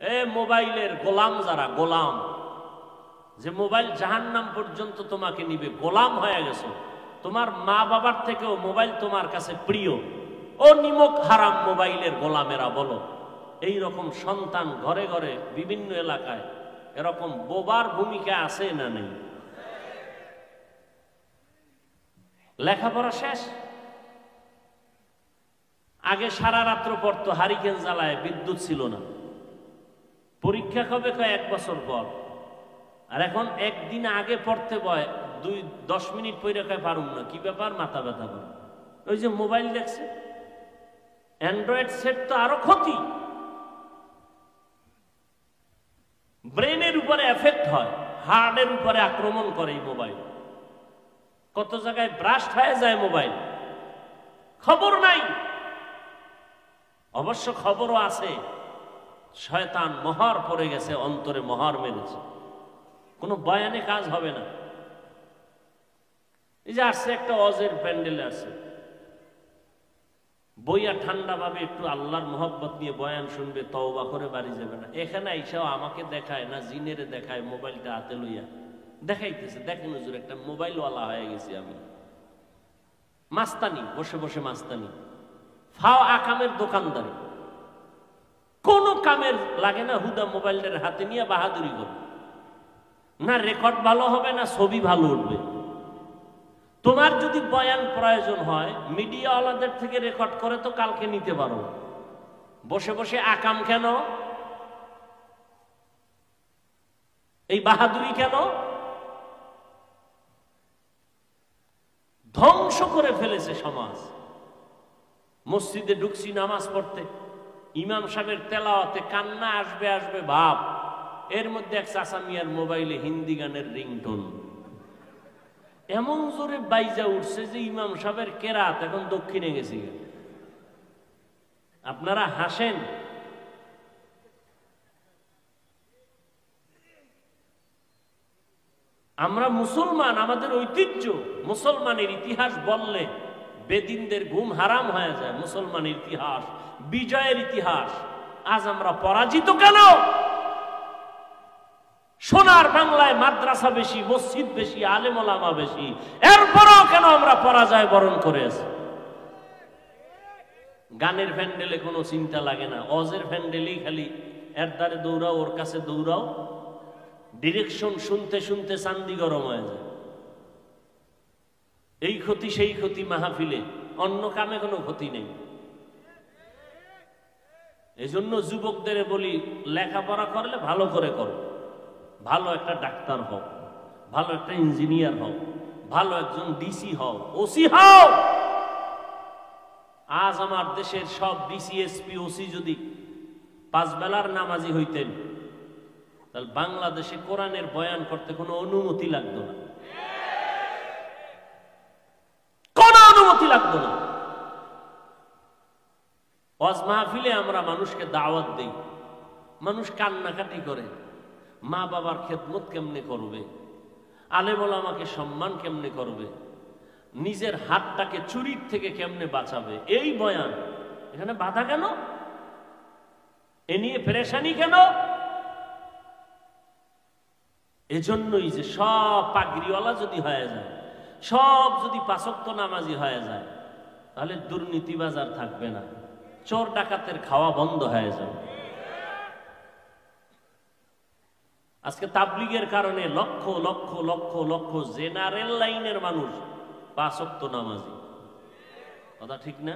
এ মোবাইলের গোলাম যারা, গোলাম, যে মোবাইল জাহান্নাম পর্যন্ত তোমাকে নিবে, গোলাম হয়ে গেছো। তোমার মা বাবার থেকেও মোবাইল তোমার কাছে প্রিয়। ও নিমক হারাম মোবাইলের গোলামেরা বলো, এই রকম সন্তান ঘরে ঘরে বিভিন্ন এলাকায় এরকম বোবার ভূমিকা আছে না নেই? লেখাপড়া শেষ, আগে সারা রাত্র পড়তো হারিকেন জ্বালায়, বিদ্যুৎ ছিল না। পরীক্ষা কবে? 1 বছর পর। আর এখন একদিন আগে পড়তে বয়, 10 মিনিট পরে পারুম না, কি ব্যাপার, মাথা ব্যথা করে। ওই যে মোবাইল দেখছে। অ্যান্ড্রয়েড সেট তো আরো ক্ষতি, ব্রেনের উপরে এফেক্ট হয়, হার্টের উপরে আক্রমণ করে এই মোবাইল। কত জায়গায় ব্রাস্ট হয়ে যায় মোবাইল, খবর নাই। অবশ্য খবরও আছে, শয়তান মোহর পড়ে গেছে, অন্তরে মোহর মেরেছে, কোনো বয়ানে কাজ হবে না। এই যে আসছে একটা ওয়াজের প্যান্ডেলে আছে, বইয়া ঠান্ডা ভাবে একটু আল্লাহর মোহব্বত নিয়ে বয়ান শুনবে, তওবা করে বাড়ি যাবে না। এখানে আইসাও আমাকে দেখায় না, জিনেরে দেখায়, মোবাইলটা হাতে লইয়া দেখাইতেছে, দেখেন হুজুর একটা মোবাইলওয়ালা হয়ে গেছি আমি। মাস্তানি, বসে বসে মাস্তানি, ফাও আকামের দোকানদারি, কোন কামের লাগে না, হুদা মোবাইলের হাতে নিয়ে বাহাদুরি করে। না রেকর্ড ভালো হবে, না ছবি ভালো উঠবে। তোমার যদি বয়ান প্রয়োজন হয়, মিডিয়াওয়ালাদের থেকে রেকর্ড করে তো কালকে নিতে পারো। বসে বসে আকাম কেন? এই বাহাদুরি কেন? ধ্বংস করে ফেলেছে সমাজ। মসজিদে ঢুকছি নামাজ পড়তে, ইমাম সাহেবের তেলাওয়াতে কান্না আসবে আসবে ভাব, এর মধ্যে এক চাচা মিয়ার মোবাইলে হিন্দি গানের রিংটোন এমন জোরে বাইজা উঠছে যে ইমাম সাহেবের কেরাত এখন দক্ষিণে গেছে। আপনারা হাসেন, আমরা মুসলমান, আমাদের ঐতিহ্য, মুসলমানের ইতিহাস বললে বেদিনদের ঘুম হারাম হয়ে যায়। মুসলমানের ইতিহাস বিজয়ের ইতিহাস। আজ আমরা পরাজিত কেন? সোনার বাংলায় মাদ্রাসা বেশি, মসজিদ বেশি, আলেম ওলামা বেশি, এরপরও কেন আমরা পরাজয় বরণ করে আছি? গানের প্যান্ডেলে কোনো চিন্তা লাগে না, অজের প্যান্ডেলেই খালি এর দ্বারে দৌড়াও, ওর কাছে দৌড়াও, ডিরেকশন শুনতে শুনতে চান্দি গরম হয়ে যায়। এই ক্ষতি সেই ক্ষতি মাহফিলে, অন্য কামে কোনো ক্ষতি নেই। এজন্য যুবকদের বলি, লেখাপড়া করলে ভালো করে করো, ভালো একটা ডাক্তার হও, ভালো একটা ইঞ্জিনিয়ার হও, ভালো একজন ডিসি হও, ওসি হও। আজ আমার দেশের সব ডিসি, এসপি, ওসি যদি 5 বেলার নামাজি হইতেন, তাহলে বাংলাদেশে কোরআনের বয়ান করতে কোনো অনুমতি লাগতো না, কোনো অনুমতি লাগতো না। ওয়াজ মাহফিলে আমরা মানুষকে দাওয়াত দেই, মানুষ কান্নাকাটি করে, মা বাবার খেদমত কেমনে করবে, আলেম ওলামাকে সম্মান কেমনে করবে, নিজের হাতটাকে চুরির থেকে কেমনে বাঁচাবে, এই বয়ান। এখানে বাধা কেন? এ নিয়ে পেরেশানি কেন? এজন্যই যে সব পাগড়িওয়ালা যদি হয়ে যায়, সব যদি 5 ওয়াক্ত নামাজি হয়ে যায়, তাহলে দুর্নীতিবাজ আর থাকবে না, চোর ডাকাতের খাওয়া বন্ধ হয়ে যাবে। আজকে তাবলীগের কারণে লক্ষ লক্ষ লক্ষ লক্ষ জেনারেল লাইনের মানুষ 5 ওয়াক্ত নামাজি। কথা ঠিক না?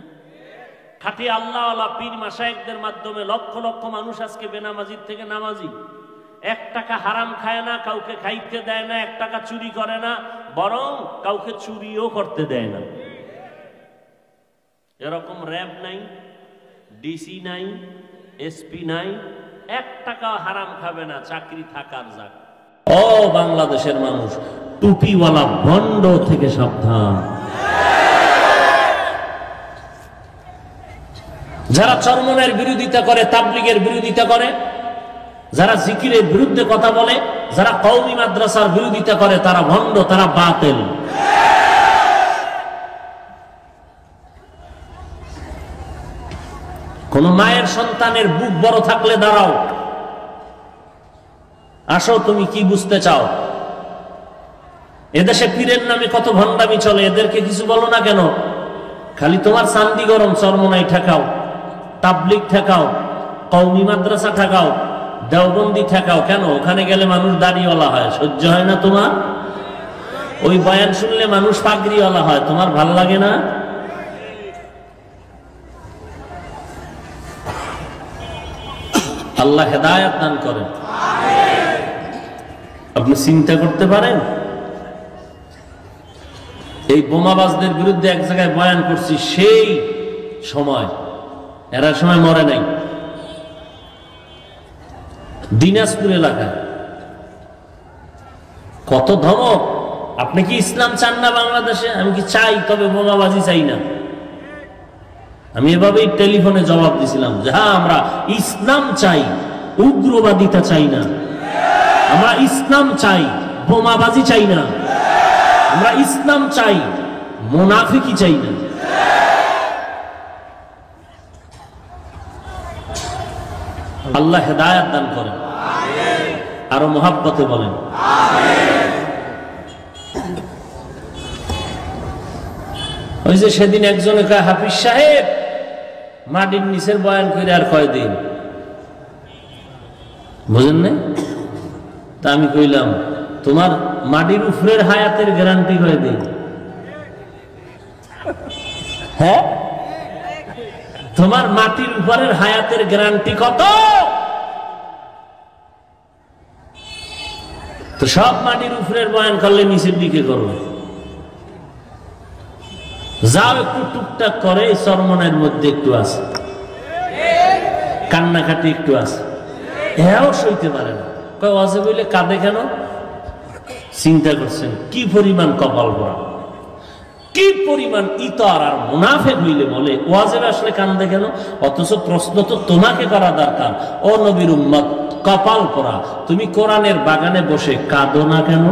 খাঁটি আল্লাহওয়ালা পীর মাশায়েখদের মাধ্যমে লক্ষ লক্ষ মানুষ আজকে বেনামাজির থেকে নামাজি। 1 টাকা হারাম খায় না, কাউকে খাইতে দেয় না, 1 টাকা চুরি করে না, বরং কাউকে চুরিও করতে দেয় না। এরকম র্যাব নাই, ডিসি নাই, এসপি নাই, 1 টাকা হারাম খাবে না, চাকরি থাকার যাক। ও বাংলাদেশের মানুষ, টুপিওয়ালা ভণ্ড থেকে সাবধান। যারা চরমনের বিরোধিতা করে, তাবলীগের বিরোধিতা করে, যারা জিকিরের বিরুদ্ধে কথা বলে, যারা কওমি মাদ্রাসার বিরোধিতা করে, তারা ভণ্ড, তারা বাতিল। কোন মায়ের সন্তানের বুক বড় থাকলে দাঁড়াও, আসো, তুমি কি বুঝতে চাও? এদেশে পীরের নামে কত ভণ্ডামি চলে, এদেরকে কিছু বলো না কেন? খালি তোমার চান্দি গরম চরমনাই ঠেকাও, তাবলিগ ঠেকাও, কওমি মাদ্রাসা ঠেকাও, দেওবন্দি ঠেকাও। কেন? ওখানে গেলে মানুষ দাড়িওয়ালা হয়, সহ্য হয় না তোমার? ওই বয়ান শুনলে মানুষ পাগড়িওয়ালা হয়, তোমার ভাল লাগে না? আল্লাহ হেদায়েত দান করেন। আপনি চিন্তা করতে পারেন, এই বোমাবাজদের বিরুদ্ধে এক জায়গায় বয়ান করছি, সেই সময় এরা সময় মরে নাই। দিনাজপুর এলাকায় কত ধমক! আপনি কি ইসলাম চান না বাংলাদেশে? আমি কি চাই, তবে বোমাবাজি চাই না। আমি এভাবেই টেলিফোনে জবাব দিছিলাম যে হ্যাঁ, আমরা ইসলাম চাই, উগ্রবাদিতা চাই না। আমরা ইসলাম চাই, বোমাবাজি চাই না। আমরা ইসলাম চাই, মুনাফিকি চাই না। আল্লাহ হেদায়েত দান করেন, আরো মহাব্বতে বলেন। ওই যে সেদিন একজনে কয়, হাফিজ সাহেব মাটির নিচের বয়ান করে আর কয়দিন, বুঝেন না? তা আমি কইলাম, তোমার মাটির উপরের হায়াতের গ্যারান্টি কয়দিন? হ্যাঁ, তোমার মাটির উপরের হায়াতের গ্যারান্টি কত? তো সব মাটির উপরের বয়ান করলে নিচের দিকে করবে। যাও একটু টুকটাক করে, চরমনের মধ্যে একটু আছে, কান্নাকাটি একটু আছে, এও সইতে পারে না। কয় ওয়াজে বইলে কাঁদে কেন? চিন্তা করছেন কি পরিমাণ কপাল পড়া, কি পরিমাণ ইতর আর মুনাফিক হইলে বলে ওয়াজে আসলে কান্দে কেন? অথচ প্রশ্ন তো তোমাকে করা দরকার, ও নবীর উম্মত, কপাল পড়া, তুমি কোরআনের বাগানে বসে কাঁদো না কেন?